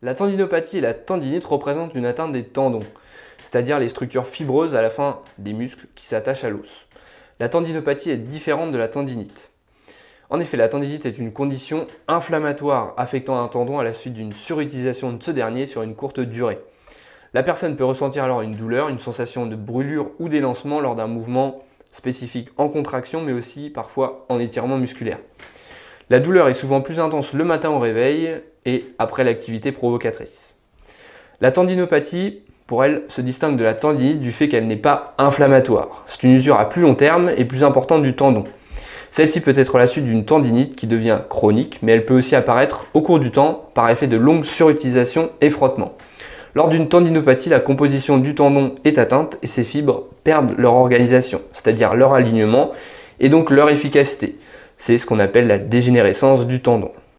La tendinopathie et la tendinite représentent une atteinte des tendons, c'est-à-dire les structures fibreuses à la fin des muscles qui s'attachent à l'os. La tendinopathie est différente de la tendinite. En effet, la tendinite est une condition inflammatoire affectant un tendon à la suite d'une surutilisation de ce dernier sur une courte durée. La personne peut ressentir alors une douleur, une sensation de brûlure ou d'élancement lors d'un mouvement spécifique en contraction, mais aussi parfois en étirement musculaire. La douleur est souvent plus intense le matin au réveil et après l'activité provocatrice. La tendinopathie, pour elle, se distingue de la tendinite du fait qu'elle n'est pas inflammatoire. C'est une usure à plus long terme et plus importante du tendon. Celle-ci peut être la suite d'une tendinite qui devient chronique, mais elle peut aussi apparaître au cours du temps par effet de longue surutilisation et frottement. Lors d'une tendinopathie, la composition du tendon est atteinte et ses fibres perdent leur organisation, c'est-à-dire leur alignement et donc leur efficacité. C'est ce qu'on appelle la dégénérescence du tendon.